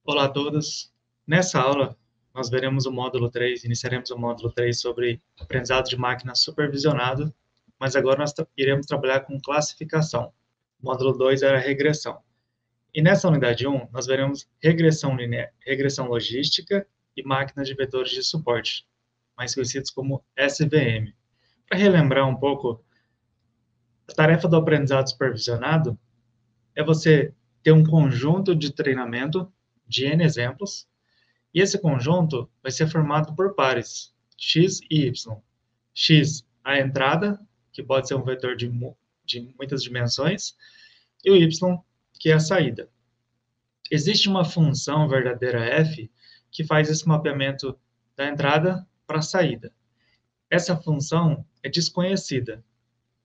Olá a todos. Nessa aula, nós veremos o módulo 3, iniciaremos o módulo 3 sobre aprendizado de máquina supervisionado, mas agora nós iremos trabalhar com classificação. O módulo 2 era regressão. E nessa unidade 1, nós veremos regressão linear, regressão logística e máquinas de vetores de suporte, mais conhecidos como SVM. Para relembrar um pouco, a tarefa do aprendizado supervisionado é você ter um conjunto de treinamento de N exemplos. E esse conjunto vai ser formado por pares, x e y. X, a entrada, que pode ser um vetor de muitas dimensões, e o y, que é a saída. Existe uma função verdadeira f que faz esse mapeamento da entrada para a saída. Essa função é desconhecida.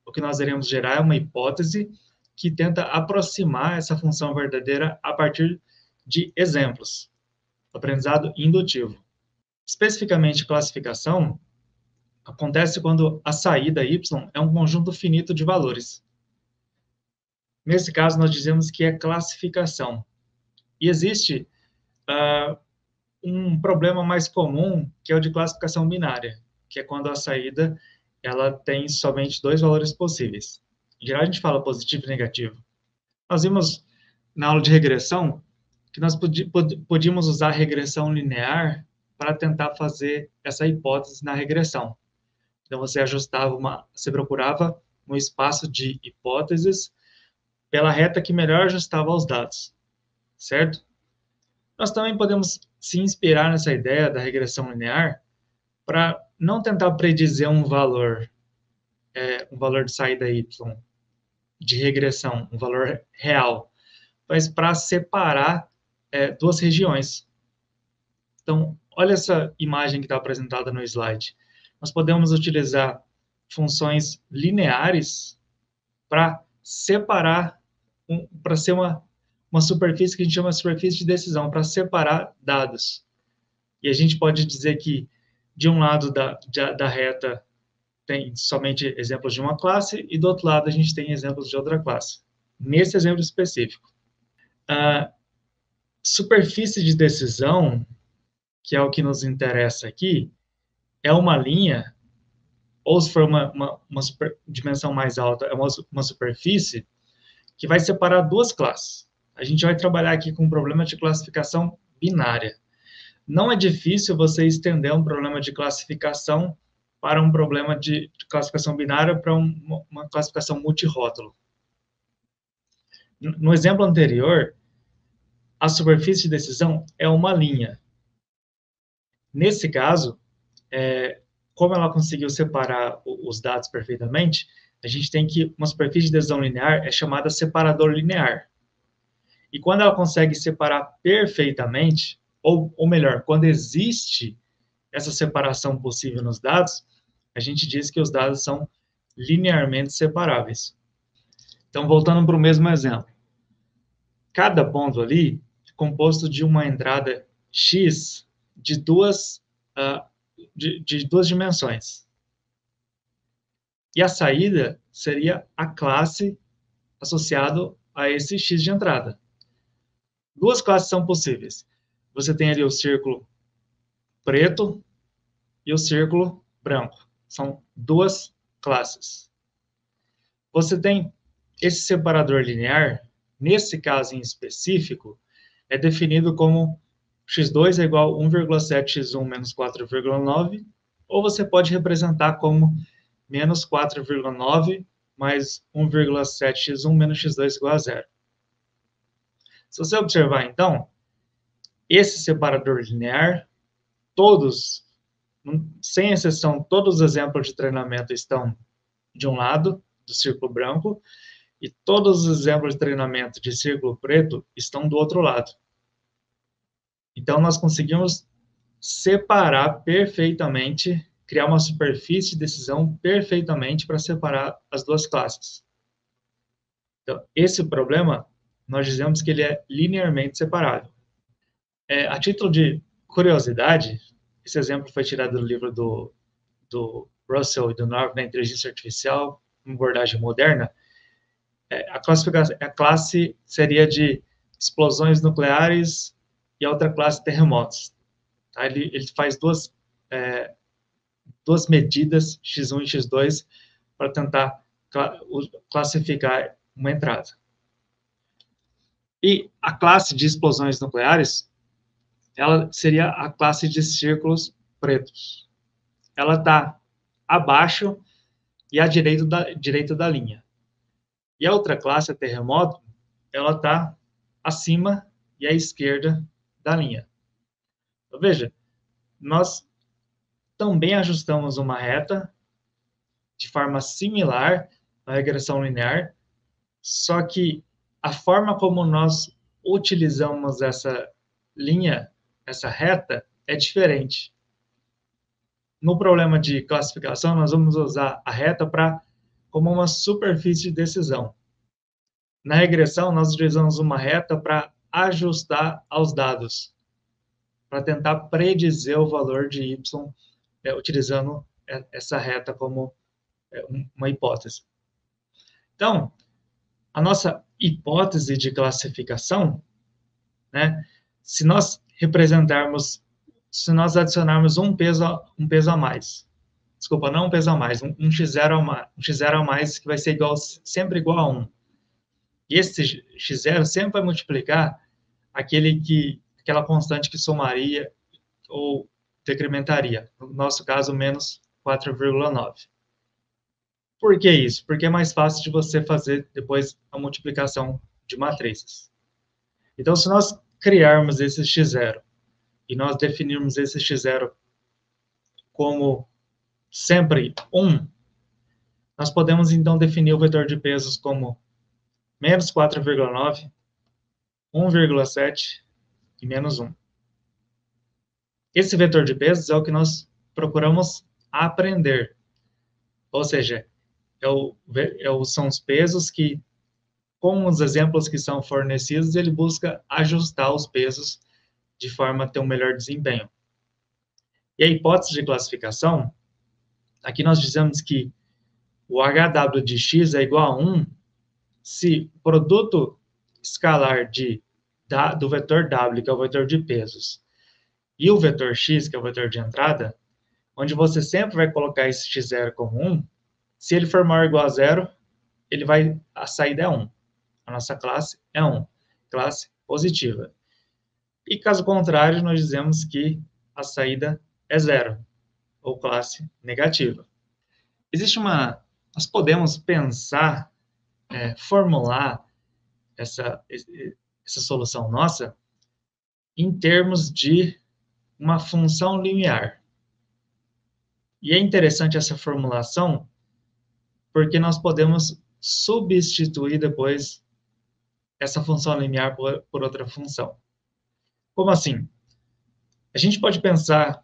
O que nós iremos gerar é uma hipótese que tenta aproximar essa função verdadeira a partir de exemplos. Aprendizado indutivo. Especificamente, classificação acontece quando a saída y é um conjunto finito de valores. Nesse caso, nós dizemos que é classificação. E existe um problema mais comum, que é o de classificação binária, que é quando a saída ela tem somente dois valores possíveis. Em geral, a gente fala positivo e negativo. Nós vimos na aula de regressão que nós podíamos usar regressão linear para tentar fazer essa hipótese na regressão. Então, você procurava um espaço de hipóteses pela reta que melhor ajustava aos dados, certo? Nós também podemos se inspirar nessa ideia da regressão linear para não tentar predizer um valor de saída y de regressão, um valor real, mas para separar duas regiões. Então, olha essa imagem que está apresentada no slide. Nós podemos utilizar funções lineares para separar, para ser uma superfície que a gente chama de superfície de decisão, para separar dados. E a gente pode dizer que, de um lado da reta, tem somente exemplos de uma classe, e do outro lado a gente tem exemplos de outra classe. Nesse exemplo específico. A superfície de decisão, que é o que nos interessa aqui, é uma linha, ou se for uma dimensão mais alta, é uma superfície que vai separar duas classes. A gente vai trabalhar aqui com um problema de classificação binária. Não é difícil você estender um problema de classificação para um problema de classificação binária para uma classificação multirótulo. No exemplo anterior, a superfície de decisão é uma linha. Nesse caso, como ela conseguiu separar os dados perfeitamente, a gente tem que uma superfície de decisão linear é chamada separador linear. E quando ela consegue separar perfeitamente, ou melhor, quando existe essa separação possível nos dados, a gente diz que os dados são linearmente separáveis. Então, voltando para o mesmo exemplo. Cada ponto ali é composto de uma entrada x de duas dimensões. E a saída seria a classe associado a esse x de entrada. Duas classes são possíveis. Você tem ali o círculo preto e o círculo branco. São duas classes. Você tem esse separador linear, nesse caso em específico, é definido como x2 é igual a 1,7x1 menos 4,9, ou você pode representar como menos 4,9 mais 1,7x1 menos x2 igual a 0. Se você observar, então, esse separador linear, todos, sem exceção, todos os exemplos de treinamento estão de um lado do círculo branco, e todos os exemplos de treinamento de círculo preto estão do outro lado. Então, nós conseguimos separar perfeitamente, criar uma superfície de decisão perfeitamente para separar as duas classes. Então, esse problema, nós dizemos que ele é linearmente separável. A título de curiosidade, esse exemplo foi tirado do livro do Russell e do North da inteligência artificial, uma abordagem moderna. A classe seria de explosões nucleares e a outra classe terremotos. Tá? Ele faz duas medidas, x1 e x2, para tentar classificar uma entrada. E a classe de explosões nucleares, ela seria a classe de círculos pretos. Ela está abaixo e à direita da linha. E a outra classe, a terremoto, ela está acima e à esquerda da linha. Então, veja, nós também ajustamos uma reta de forma similar à regressão linear, só que a forma como nós utilizamos essa linha, essa reta, é diferente. No problema de classificação, nós vamos usar a reta como uma superfície de decisão. Na regressão, nós utilizamos uma reta para ajustar aos dados, para tentar predizer o valor de y, utilizando essa reta como uma hipótese. Então, a nossa hipótese de classificação, né, se nós adicionarmos um peso a mais, desculpa, não um peso a mais, um x0 a mais, que vai ser sempre igual a 1. E esse x0 sempre vai multiplicar aquela constante que somaria ou decrementaria, no nosso caso, menos 4,9. Por que isso? Porque é mais fácil de você fazer depois a multiplicação de matrizes. Então, se nós criarmos esse x0 e nós definirmos esse x0 como sempre 1, nós podemos, então, definir o vetor de pesos como menos 4,9, 1,7 e menos 1. Esse vetor de pesos é o que nós procuramos aprender. Ou seja, são os pesos que, com os exemplos que são fornecidos, ele busca ajustar os pesos de forma a ter um melhor desempenho. E a hipótese de classificação, aqui nós dizemos que o HW de x é igual a 1 se o produto escalar do vetor W, que é o vetor de pesos, e o vetor x, que é o vetor de entrada, onde você sempre vai colocar esse x0 como 1, se ele for maior ou igual a 0, a saída é 1. A nossa classe é 1, classe positiva. E caso contrário, nós dizemos que a saída é 0, ou classe negativa. Nós podemos pensar, formular essa solução nossa em termos de uma função linear. E é interessante essa formulação, porque nós podemos substituir depois essa função linear por outra função. Como assim? A gente pode pensar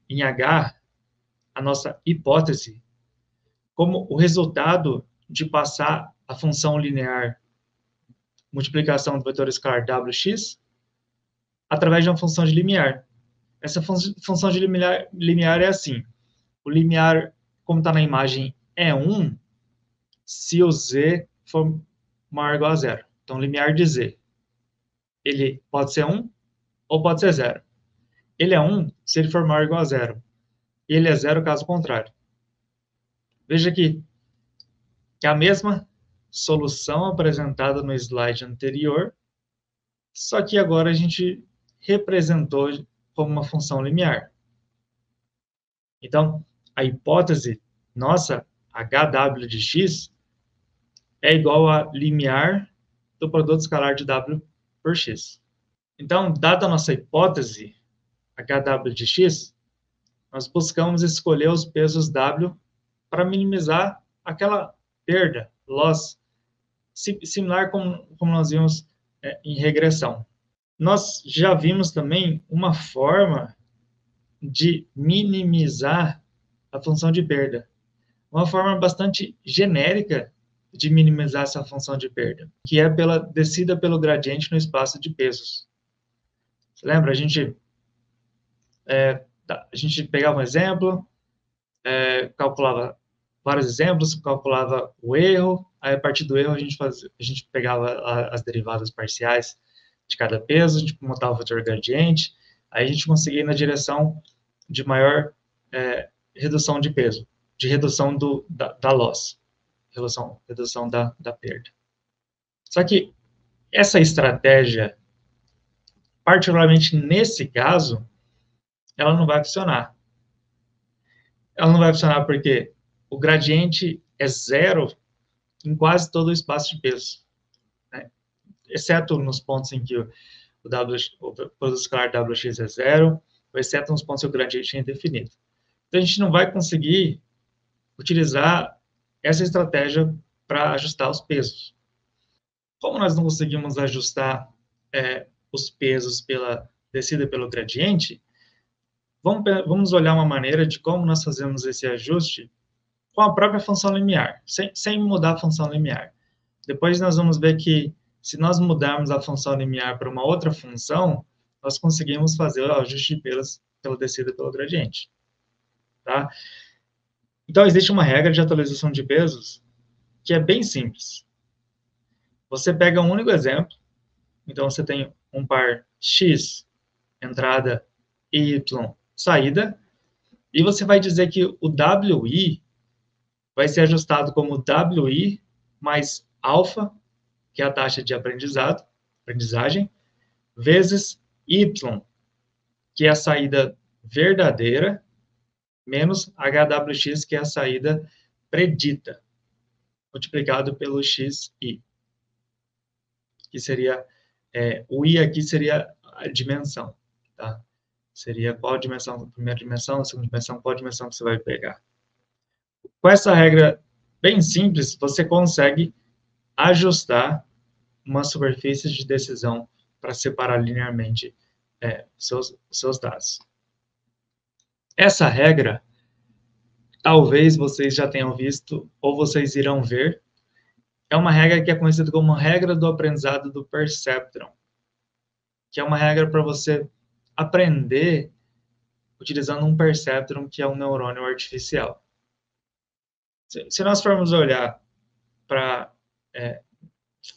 em H, a nossa hipótese, como o resultado de passar a função linear multiplicação do vetor escalar wx através de uma função de limiar. Essa função de limiar é assim. O limiar, como está na imagem, é 1 se o z for maior ou igual a 0. Então, limiar de z. Ele pode ser 1 ou pode ser 0. Ele é 1 se ele for maior ou igual a 0. E ele é 0 caso contrário. Veja aqui, é a mesma solução apresentada no slide anterior, só que agora a gente representou como uma função linear. Então, a hipótese nossa, HW de x, é igual a limiar do produto escalar de W por x. Então, dada a nossa hipótese, HW de x, nós buscamos escolher os pesos W para minimizar aquela perda, loss, similar como nós vimos em regressão. Nós já vimos também uma forma de minimizar a função de perda. Uma forma bastante genérica de minimizar essa função de perda, que é pela descida pelo gradiente no espaço de pesos. Você lembra? A gente pegava um exemplo, calculava vários exemplos, calculava o erro, aí a partir do erro a gente pegava as derivadas parciais de cada peso, de montar o vetor gradiente, aí a gente conseguir ir na direção de maior redução de peso, de redução da loss, redução da perda. Só que essa estratégia, particularmente nesse caso, ela não vai funcionar. Ela não vai funcionar porque o gradiente é zero em quase todo o espaço de peso, né? Exceto nos pontos em que o produto escalar Wx é zero, exceto nos pontos que o gradiente é indefinido. Então, a gente não vai conseguir utilizar essa estratégia para ajustar os pesos. Como nós não conseguimos ajustar os pesos pela descida pelo gradiente, vamos olhar uma maneira de como nós fazemos esse ajuste com a própria função limiar, sem mudar a função limiar. Depois nós vamos ver que, se nós mudarmos a função limiar para uma outra função, nós conseguimos fazer o ajuste de pesos pela descida pelo gradiente. Tá? Então, existe uma regra de atualização de pesos que é bem simples. Você pega um único exemplo, então você tem um par X, entrada, Y, saída, e você vai dizer que o WI vai ser ajustado como WI mais alfa, que é a taxa de aprendizagem, vezes Y, que é a saída verdadeira, menos HWX, que é a saída predita, multiplicado pelo XI, que seria, o I aqui seria a dimensão, tá? Seria qual dimensão, a primeira dimensão, a segunda dimensão, qual dimensão que você vai pegar. Com essa regra bem simples, você consegue ajustar uma superfície de decisão para separar linearmente seus dados. Essa regra, talvez vocês já tenham visto, ou vocês irão ver, é uma regra que é conhecida como regra do aprendizado do perceptron, que é uma regra para você aprender utilizando um perceptron, que é um neurônio artificial. Se nós formos olhar para...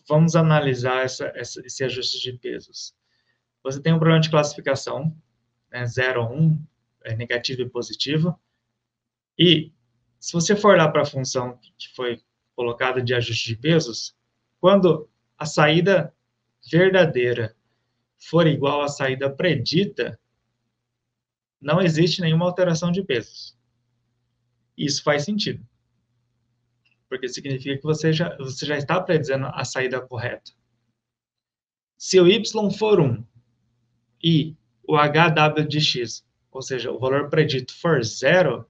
vamos analisar esse ajuste de pesos. Você tem um problema de classificação, 0 ou 1, negativo e positivo, e se você for lá para a função que foi colocada de ajuste de pesos, quando a saída verdadeira for igual à saída predita, não existe nenhuma alteração de pesos. Isso faz sentido, porque significa que você já está predizendo a saída correta. Se o y for 1 e o HW de x, ou seja, o valor predito for 0,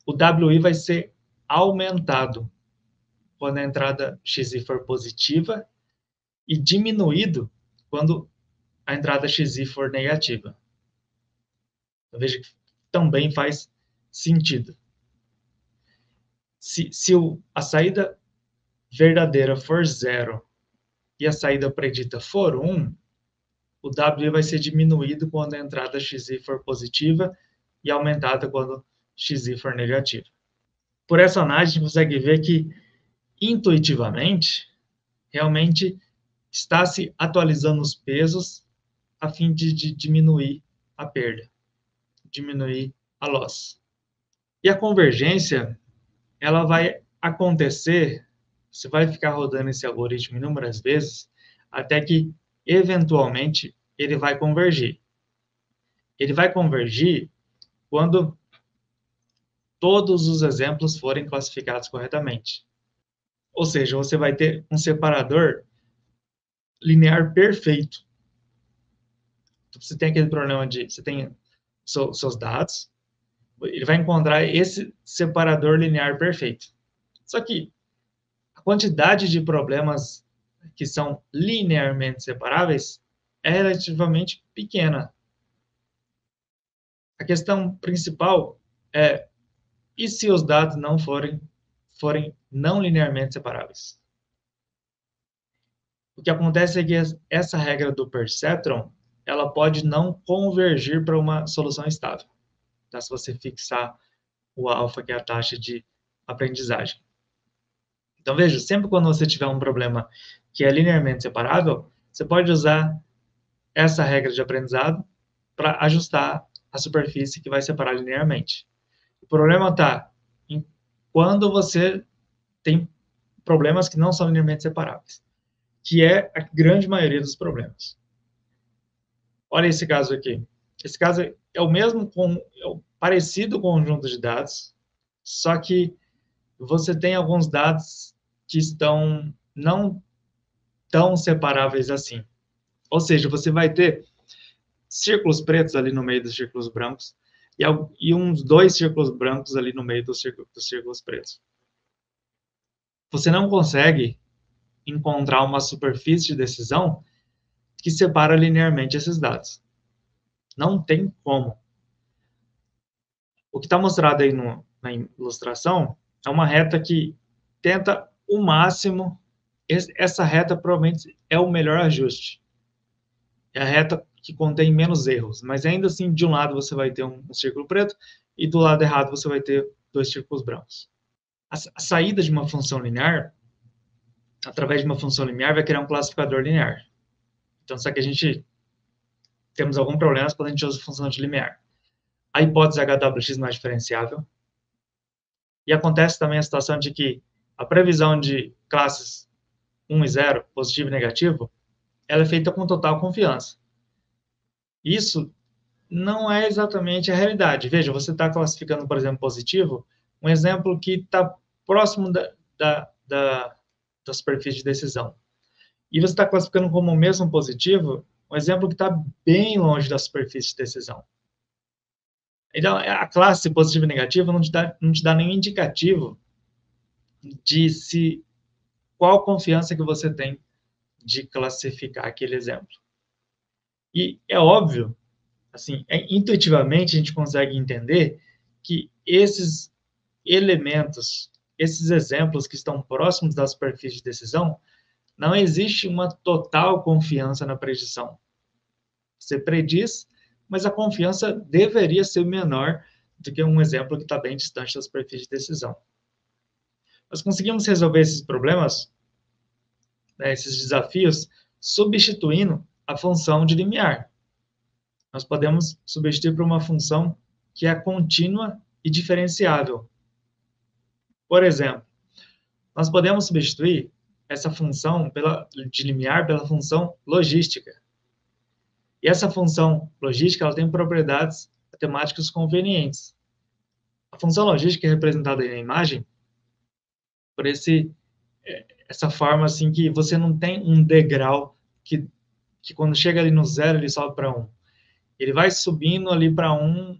o WI vai ser aumentado quando a entrada XI for positiva e diminuído quando a entrada XI for negativa. Então, veja que também faz sentido. Se a saída verdadeira for 0 e a saída predita for 1, o W vai ser diminuído quando a entrada XI for positiva e aumentada quando XI for negativa. Por essa análise, a gente consegue ver que, intuitivamente, realmente está se atualizando os pesos a fim de diminuir a perda, diminuir a loss. E a convergência, ela vai acontecer, você vai ficar rodando esse algoritmo inúmeras vezes, até que, eventualmente, ele vai convergir. Ele vai convergir quando todos os exemplos forem classificados corretamente. Ou seja, você vai ter um separador linear perfeito. Você tem aquele problema de... Você tem seus dados, ele vai encontrar esse separador linear perfeito. Só que a quantidade de problemas que são linearmente separáveis é relativamente pequena. A questão principal é: e se os dados não forem não linearmente separáveis? O que acontece é que essa regra do perceptron, ela pode não convergir para uma solução estável, tá? Se você fixar o alfa, que é a taxa de aprendizagem. Então, veja, sempre quando você tiver um problema que é linearmente separável, você pode usar essa regra de aprendizado para ajustar a superfície que vai separar linearmente. O problema está em quando você tem problemas que não são linearmente separáveis, que é a grande maioria dos problemas. Olha esse caso aqui. Esse caso é o mesmo é o parecido conjunto de dados, só que você tem alguns dados que estão não tão separáveis assim. Ou seja, você vai ter círculos pretos ali no meio dos círculos brancos e uns 2 círculos brancos ali no meio dos círculos pretos. Você não consegue encontrar uma superfície de decisão que separa linearmente esses dados. Não tem como. O que está mostrado aí na ilustração é uma reta que tenta o máximo. Essa reta provavelmente é o melhor ajuste. É a reta que contém menos erros, mas ainda assim, de um lado você vai ter um círculo preto e do lado errado você vai ter 2 círculos brancos. A saída de uma função linear, através de uma função linear, vai criar um classificador linear. Então, só que a gente temos algum problema quando a gente usa função de linear. A hipótese HWX não é diferenciável. E acontece também a situação de que a previsão de classes 1 e 0, positivo e negativo, ela é feita com total confiança. Isso não é exatamente a realidade. Veja, você está classificando, por exemplo, positivo, um exemplo que está próximo da superfície de decisão. E você está classificando como mesmo positivo um exemplo que está bem longe da superfície de decisão. Então, a classe positiva e negativa não te dá nenhum indicativo de qual confiança que você tem de classificar aquele exemplo. E é óbvio, assim, intuitivamente a gente consegue entender que esses elementos, esses exemplos que estão próximos da superfície de decisão, não existe uma total confiança na predição. Você prediz, mas a confiança deveria ser menor do que um exemplo que está bem distante da superfície de decisão. Nós conseguimos resolver esses problemas, né, esses desafios, substituindo a função de limiar. Nós podemos substituir por uma função que é contínua e diferenciável. Por exemplo, nós podemos substituir essa função de limiar pela função logística. E essa função logística ela tem propriedades matemáticas convenientes. A função logística é representada aí na imagem por essa forma assim que você não tem um degrau que quando chega ali no 0 ele sobe para 1. Ele vai subindo ali para 1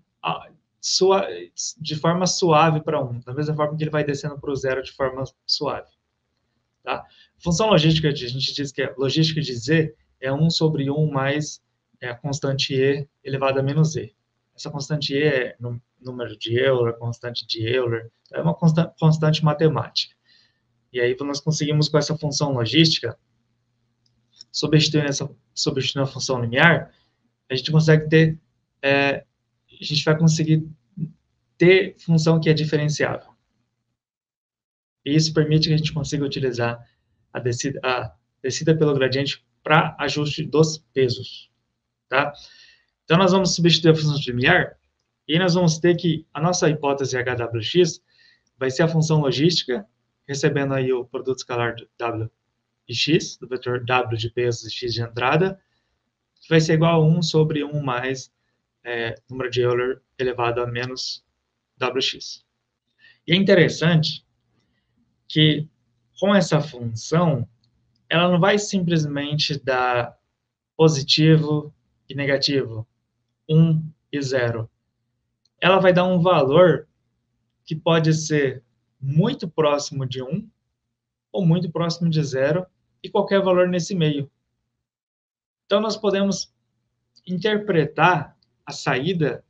de forma suave para 1, da mesma forma que ele vai descendo para o 0 de forma suave. Tá? Função logística, a gente diz que a logística de Z é 1 sobre 1 mais a constante E elevado a menos E. Essa constante E é número de Euler, constante de Euler, é uma constante matemática. E aí nós conseguimos com essa função logística, substituindo a função linear, a gente consegue ter, a gente vai conseguir ter função que é diferenciável. E isso permite que a gente consiga utilizar a descida pelo gradiente para ajuste dos pesos. Tá? Então, nós vamos substituir a função de limiar e nós vamos ter que a nossa hipótese HWX vai ser a função logística, recebendo aí o produto escalar de W e X, do vetor W de pesos e X de entrada, que vai ser igual a 1 sobre 1 mais número de Euler elevado a menos WX. E é interessante que com essa função, ela não vai simplesmente dar positivo e negativo, 1 e 0. Ela vai dar um valor que pode ser muito próximo de 1 ou muito próximo de 0 e qualquer valor nesse meio. Então, nós podemos interpretar a saída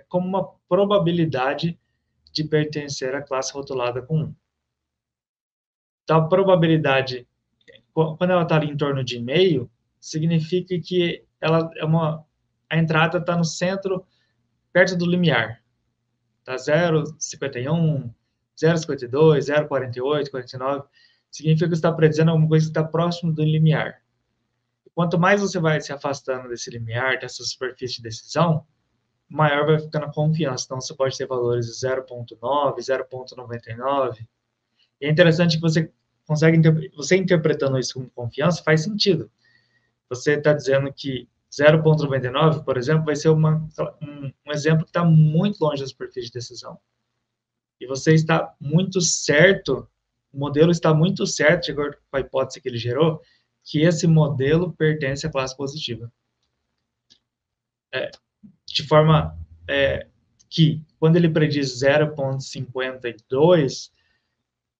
como uma probabilidade de pertencer à classe rotulada com 1. Então, a probabilidade, quando ela está ali em torno de meio, significa que a entrada está no centro, perto do limiar. Tá 0,51, 0,52, 0,48, 49. Significa que você está predizendo alguma coisa que está próximo do limiar. quanto mais você vai se afastando desse limiar, dessa superfície de decisão, maior vai ficando a confiança. Então, você pode ter valores de 0,9, 0,99. E é interessante que você interpretando isso com confiança, faz sentido. Você está dizendo que 0,99, por exemplo, vai ser um exemplo que está muito longe da superfície de decisão. E você está muito certo, o modelo está muito certo, de acordo com a hipótese que ele gerou, que esse modelo pertence à classe positiva. De forma que, quando ele prediz 0,52,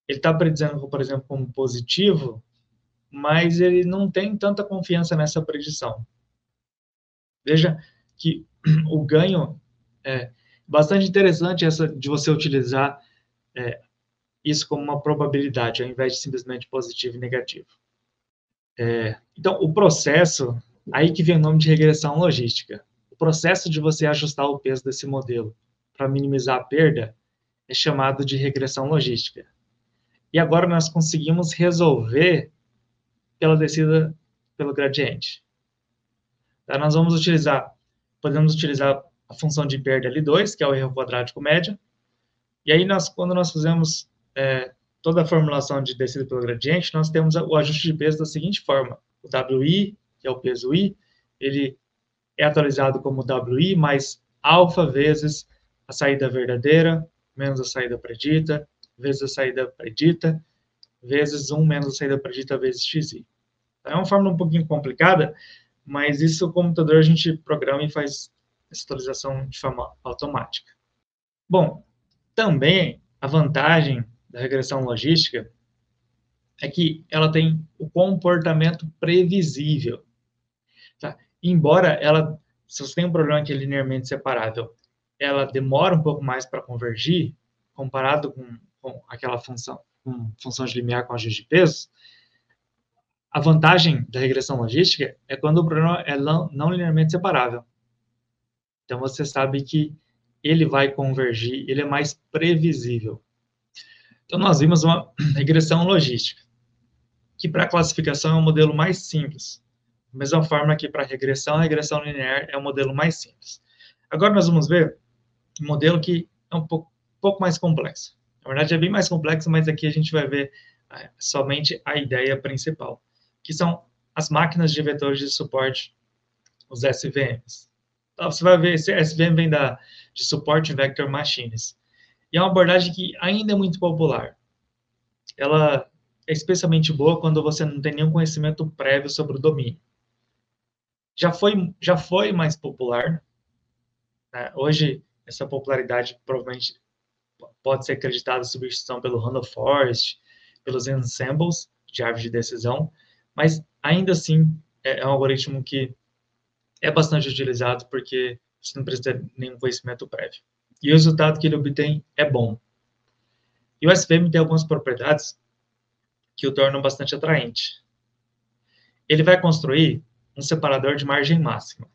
ele está predizendo, por exemplo, como positivo, mas ele não tem tanta confiança nessa predição. Veja que o ganho é bastante interessante essa de você utilizar isso como uma probabilidade, ao invés de simplesmente positivo e negativo. Então, o processo, aí que vem o nome de regressão logística. O processo de você ajustar o peso desse modelo para minimizar a perda é chamado de regressão logística. E agora nós conseguimos resolver pela descida pelo gradiente. Então, nós podemos utilizar a função de perda L2, que é o erro quadrático médio, e aí quando nós fizemos toda a formulação de descida pelo gradiente, nós temos o ajuste de peso da seguinte forma: o WI, que é o peso I, ele é atualizado como WI mais alfa vezes a saída verdadeira, menos a saída predita, vezes a saída predita, vezes 1 menos a saída predita vezes XI. Então, é uma fórmula um pouquinho complicada, mas isso o computador a gente programa e faz essa atualização de forma automática. Bom, também a vantagem da regressão logística é que ela tem o comportamento previsível. Tá? Embora se você tem um problema que é linearmente separável, ela demora um pouco mais para convergir, comparado com aquela função de limiar com ajuste de peso, a vantagem da regressão logística é quando o problema é não linearmente separável. Então, você sabe que ele vai convergir, ele é mais previsível. Então, nós vimos uma regressão logística, que para classificação é um modelo mais simples. Da mesma forma que para regressão, a regressão linear é um modelo mais simples. Agora nós vamos ver um modelo que é um pouco mais complexo. Na verdade, é bem mais complexo, mas aqui a gente vai ver somente a ideia principal, que são as máquinas de vetores de suporte, os SVMs. Então, você vai ver, esse SVM vem de Support Vector Machines. E é uma abordagem que ainda é muito popular. Ela é especialmente boa quando você não tem nenhum conhecimento prévio sobre o domínio. Já foi mais popular. Né? Hoje, essa popularidade provavelmente pode ser acreditada à substituição pelo Random Forest, pelos ensembles de árvore de decisão, mas ainda assim é um algoritmo que é bastante utilizado porque você não precisa ter nenhum conhecimento prévio. E o resultado que ele obtém é bom. E o SVM tem algumas propriedades que o tornam bastante atraente. Ele vai construir um separador de margem máxima.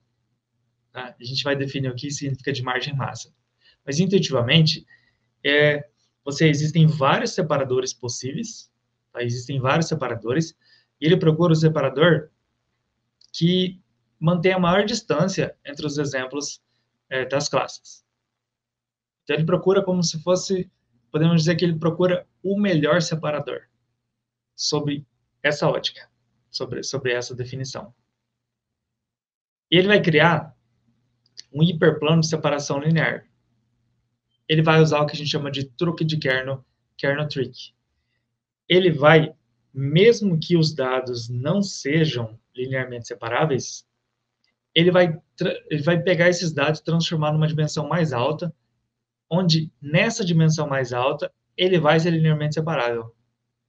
Tá? A gente vai definir o que significa de margem máxima. Mas, intuitivamente, existem vários separadores possíveis, tá? Existem vários separadores, e ele procura o separador que mantém a maior distância entre os exemplos das classes. Então, ele procura como se fosse, podemos dizer que ele procura o melhor separador sobre essa ótica, sobre essa definição. E ele vai criar um hiperplano de separação linear. Ele vai usar o que a gente chama de truque de kernel trick. Ele vai, mesmo que os dados não sejam linearmente separáveis, ele vai pegar esses dados e transformar numa dimensão mais alta, onde nessa dimensão mais alta ele vai ser linearmente separável,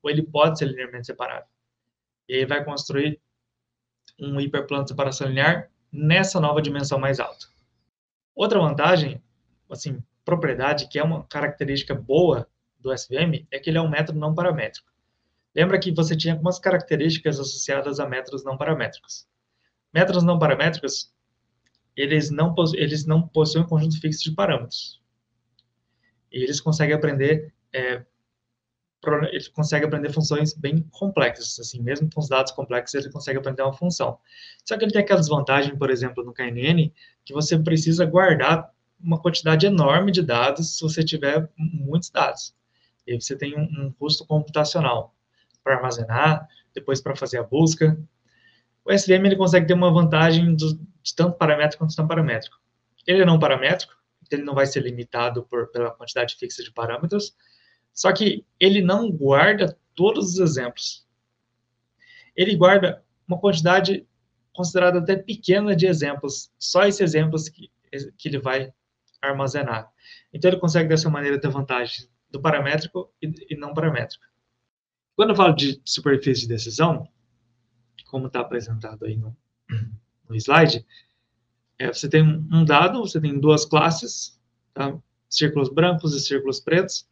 ou ele pode ser linearmente separável. E ele vai construir um hiperplano de separação linear nessa nova dimensão mais alta. Outra vantagem, assim, propriedade, que é uma característica boa do SVM, é que ele é um método não paramétrico. Lembra que você tinha algumas características associadas a métodos não paramétricos. Métodos não paramétricos, eles não possuem um conjunto fixo de parâmetros. E eles conseguem aprender ele consegue aprender funções bem complexas, assim, mesmo com os dados complexos, ele consegue aprender uma função. Só que ele tem aquela desvantagem, por exemplo, no KNN, que você precisa guardar uma quantidade enorme de dados se você tiver muitos dados. E aí você tem um custo computacional para armazenar, depois para fazer a busca. O SVM ele consegue ter uma vantagem de tanto paramétrico quanto não paramétrico. Ele é não paramétrico, ele não vai ser limitado pela quantidade fixa de parâmetros, só que ele não guarda todos os exemplos. Ele guarda uma quantidade considerada até pequena de exemplos, só esses exemplos que ele vai armazenar. Então, ele consegue, dessa maneira, ter vantagem do paramétrico e não paramétrico. Quando eu falo de superfície de decisão, como está apresentado aí no slide, você tem um dado, você tem duas classes, tá? Círculos brancos e círculos pretos,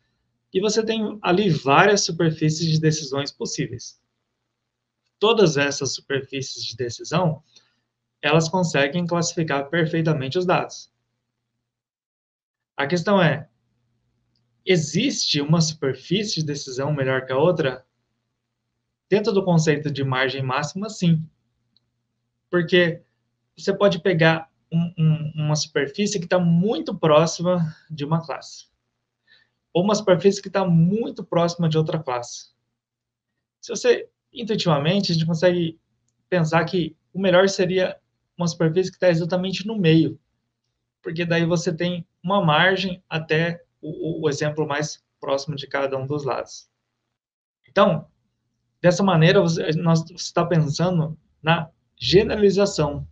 e você tem ali várias superfícies de decisões possíveis. Todas essas superfícies de decisão, elas conseguem classificar perfeitamente os dados. A questão é, existe uma superfície de decisão melhor que a outra? Dentro do conceito de margem máxima, sim. Porque você pode pegar uma superfície que está muito próxima de uma classe, ou uma superfície que está muito próxima de outra classe. Se você, intuitivamente, a gente consegue pensar que o melhor seria uma superfície que está exatamente no meio, porque daí você tem uma margem até o exemplo mais próximo de cada um dos lados. Então, dessa maneira, você está pensando na generalização.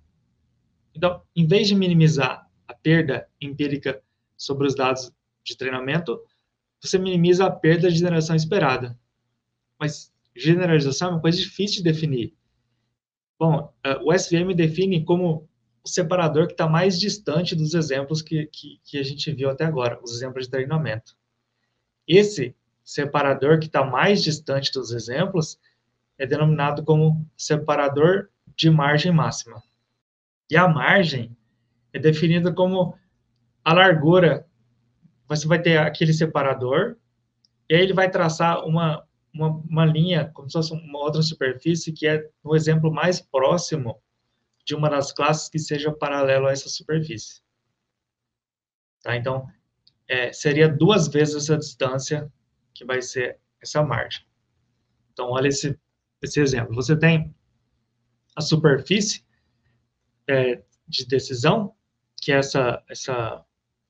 Então, em vez de minimizar a perda empírica sobre os dados de treinamento, você minimiza a perda de geração esperada. Mas generalização é uma coisa difícil de definir. Bom, o SVM define como o separador que está mais distante dos exemplos que a gente viu até agora, os exemplos de treinamento. Esse separador que está mais distante dos exemplos é denominado como separador de margem máxima. E a margem é definida como a largura. Você vai ter aquele separador, e aí ele vai traçar uma linha, como se fosse uma outra superfície, que é o exemplo mais próximo de uma das classes que seja paralelo a essa superfície. Tá? Então, seria 2 vezes essa distância que vai ser essa margem. Então, olha esse exemplo. Você tem a superfície de decisão, que é essa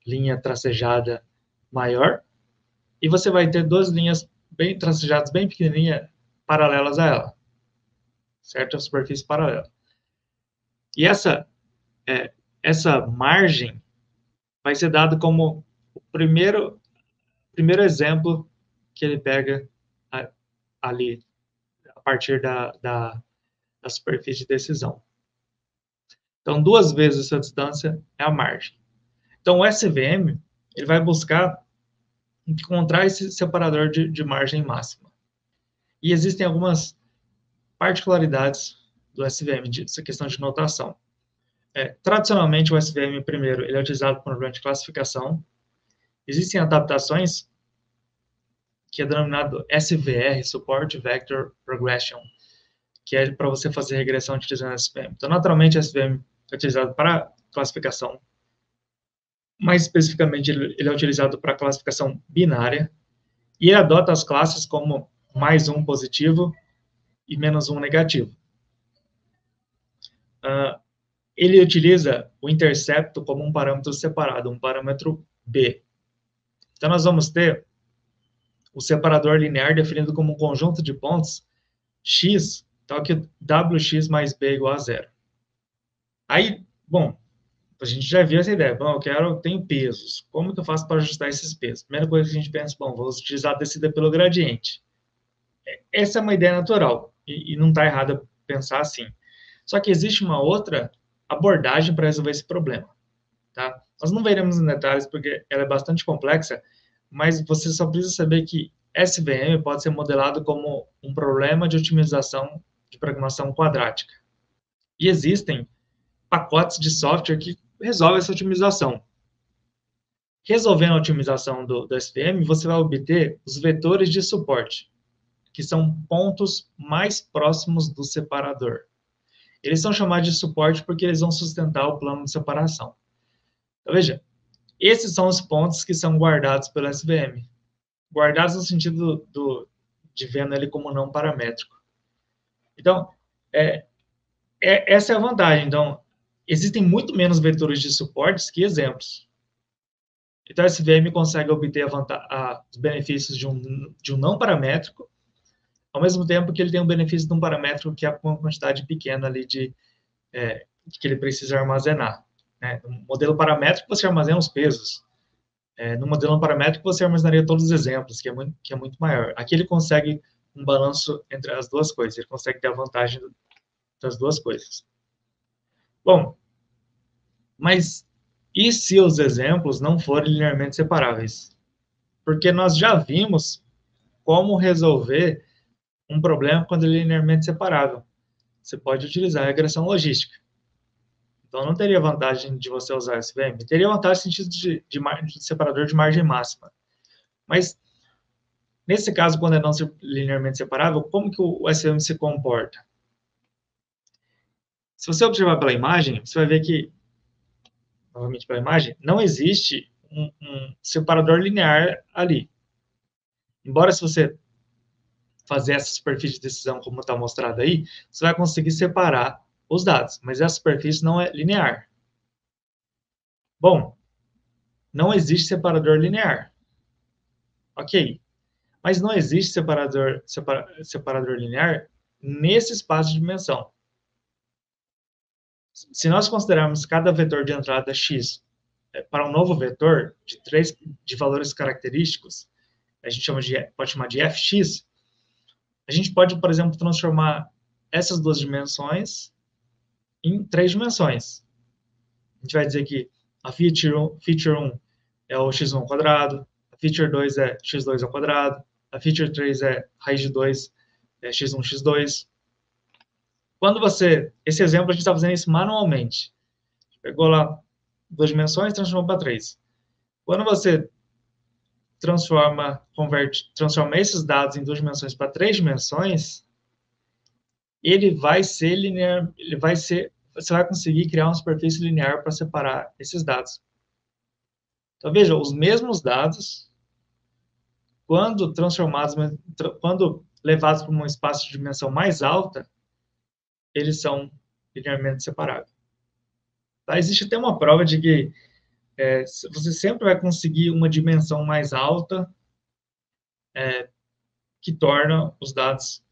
linha tracejada maior, e você vai ter 2 linhas bem tracejadas, bem pequenininhas, paralelas a ela. Certo? A superfície paralela. E essa margem vai ser dado como o primeiro exemplo que ele pega ali, a partir da superfície de decisão. Então, 2 vezes essa distância é a margem. Então, o SVM ele vai buscar encontrar esse separador de margem máxima. E existem algumas particularidades do SVM, essa questão de notação. Tradicionalmente, o SVM, primeiro, ele é utilizado para problema de classificação. Existem adaptações que é denominado SVR, Support Vector Regression, que é para você fazer regressão utilizando SVM. Então, naturalmente, o SVM é utilizado para classificação. Mais especificamente, ele é utilizado para classificação binária, e ele adota as classes como +1 positivo e -1 negativo. Ele utiliza o intercepto como um parâmetro separado, um parâmetro B. Então, nós vamos ter o separador linear definido como um conjunto de pontos x, tal que wx mais b igual a 0. Aí, bom, a gente já viu essa ideia. Bom, eu tenho pesos. Como que eu faço para ajustar esses pesos? Primeira coisa que a gente pensa, bom, vou utilizar a descida pelo gradiente. Essa é uma ideia natural, e não está errado pensar assim. Só que existe uma outra abordagem para resolver esse problema. Tá? Nós não veremos em detalhes, porque ela é bastante complexa, mas você só precisa saber que SVM pode ser modelado como um problema de otimização de programação quadrática. E existem pacotes de software que resolvem essa otimização. Resolvendo a otimização do SVM, você vai obter os vetores de suporte, que são pontos mais próximos do separador. Eles são chamados de suporte porque eles vão sustentar o plano de separação. Então, veja, esses são os pontos que são guardados pelo SVM. Guardados no sentido de vendo ele como não paramétrico. Então, essa é a vantagem. Então, existem muito menos vetores de suportes que exemplos. Então, a SVM consegue obter os benefícios de um não paramétrico, ao mesmo tempo que ele tem um benefício de um paramétrico que é uma quantidade pequena ali que ele precisa armazenar. Né? No modelo paramétrico, você armazena os pesos. No modelo não paramétrico, você armazenaria todos os exemplos, que é muito maior. Aqui ele consegue um balanço entre as duas coisas, ele consegue ter a vantagem das duas coisas. Bom, mas e se os exemplos não forem linearmente separáveis? Porque nós já vimos como resolver um problema quando ele é linearmente separável. Você pode utilizar a regressão logística. Então, não teria vantagem de você usar SVM. Teria vantagem no sentido de separador de margem máxima. Mas, nesse caso, quando é não linearmente separável, como que o SVM se comporta? Se você observar pela imagem, você vai ver que, novamente pela imagem, não existe um separador linear ali. Embora, se você fazer essa superfície de decisão como está mostrado aí, você vai conseguir separar os dados, mas essa superfície não é linear. Bom, não existe separador linear. Ok, mas não existe separador linear nesse espaço de dimensão. Se nós considerarmos cada vetor de entrada x para um novo vetor de valores característicos, a gente pode chamar de fx, a gente pode, por exemplo, transformar essas duas dimensões em 3 dimensões. A gente vai dizer que a feature 1 é o x1 ao quadrado, a feature 2 é x2 ao quadrado, a feature 3 é raiz de 2, é x1, x2. Esse exemplo a gente está fazendo isso manualmente. Pegou lá 2 dimensões, transformou para 3. Quando você transforma esses dados em 2 dimensões para 3 dimensões, ele vai ser linear, você vai conseguir criar uma superfície linear para separar esses dados. Então, veja, os mesmos dados, quando levados para um espaço de dimensão mais alta, eles são linearmente separáveis. Tá? Existe até uma prova de que você sempre vai conseguir uma dimensão mais alta que torna os dados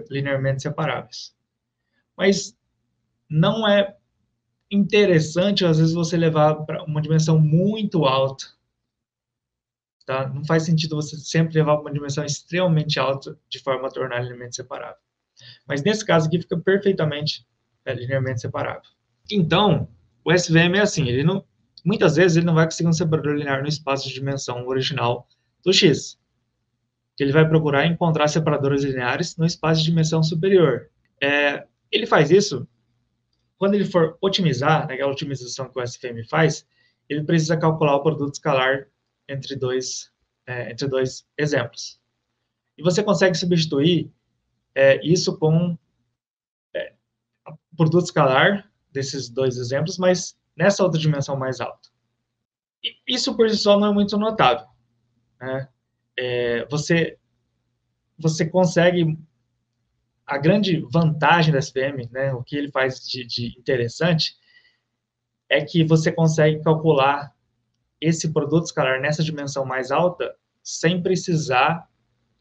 linearmente separáveis. Mas não é interessante, às vezes, você levar para uma dimensão muito alta. Tá? Não faz sentido você sempre levar para uma dimensão extremamente alta de forma a tornar linearmente separável. Mas nesse caso aqui fica perfeitamente linearmente separável. Então, o SVM é assim, muitas vezes ele não vai conseguir um separador linear no espaço de dimensão original do X. Ele vai procurar encontrar separadores lineares no espaço de dimensão superior. Ele faz isso quando ele for otimizar, aquela otimização que o SVM faz, ele precisa calcular o produto escalar entre dois exemplos. E você consegue substituir isso com o produto escalar desses dois exemplos, mas nessa outra dimensão mais alta. E isso por si só não é muito notável. Né? Você consegue... A grande vantagem da SVM, né, o que ele faz de interessante, é que você consegue calcular esse produto escalar nessa dimensão mais alta sem precisar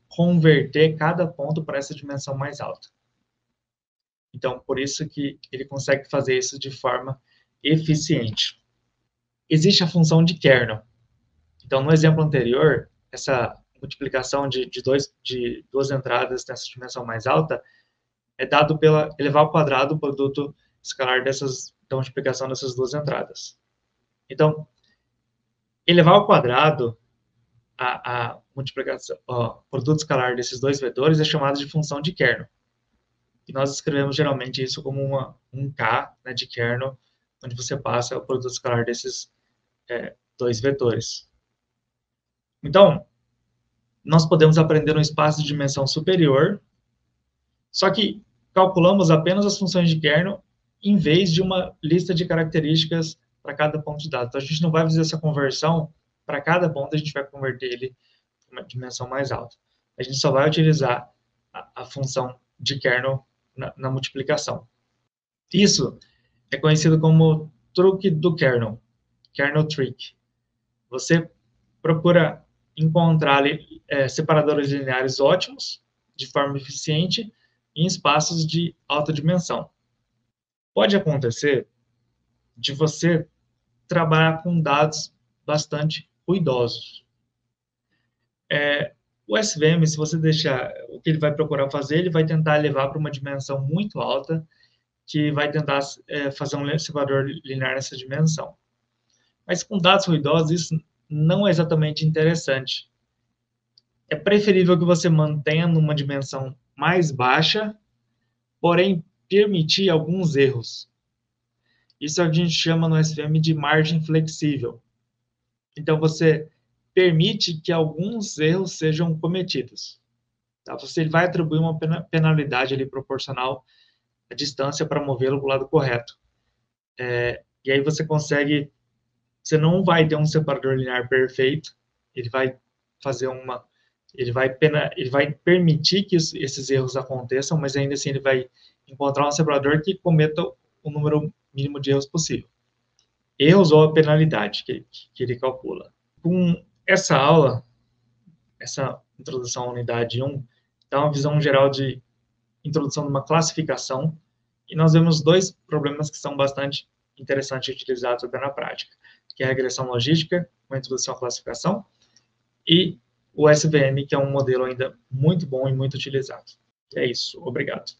converter cada ponto para essa dimensão mais alta. Então, por isso que ele consegue fazer isso de forma eficiente. Existe a função de kernel. Então, no exemplo anterior, essa multiplicação de duas entradas nessa dimensão mais alta é dado pela elevar ao quadrado o produto escalar da multiplicação dessas duas entradas. Então, elevar ao quadrado a multiplicação, o produto escalar desses dois vetores é chamado de função de kernel. E nós escrevemos geralmente isso como um K, né, de kernel, onde você passa o produto escalar 2 vetores. Então, nós podemos aprender um espaço de dimensão superior, só que calculamos apenas as funções de kernel em vez de uma lista de características para cada ponto de dado. Então, a gente não vai fazer essa conversão para cada ponto, a gente vai converter ele para uma dimensão mais alta. A gente só vai utilizar a função de kernel na multiplicação. Isso é conhecido como truque do kernel, kernel trick. Você procura encontrar separadores lineares ótimos, de forma eficiente, em espaços de alta dimensão. Pode acontecer de você trabalhar com dados bastante ruidosos. O SVM, se você deixar o que ele vai procurar fazer, ele vai tentar levar para uma dimensão muito alta, que vai tentar fazer um separador linear nessa dimensão. Mas com dados ruidosos, isso não é exatamente interessante. É preferível que você mantenha numa dimensão mais baixa, porém permitir alguns erros. Isso a gente chama no SVM de margem flexível. Então, você permite que alguns erros sejam cometidos. Tá? Você vai atribuir uma penalidade ali proporcional à distância para movê-lo para o lado correto. E aí você consegue... Você não vai ter um separador linear perfeito, ele vai fazer uma... Ele vai permitir que esses erros aconteçam, mas ainda assim ele vai encontrar um separador que cometa o número mínimo de erros possível. Erros ou a penalidade que ele calcula. Com essa aula, essa introdução à unidade 1, dá uma visão geral de introdução de uma classificação, e nós vemos dois problemas que são bastante interessantes de utilizados até na prática, que é a regressão logística, com a introdução à classificação, e o SVM, que é um modelo ainda muito bom e muito utilizado. É isso, obrigado.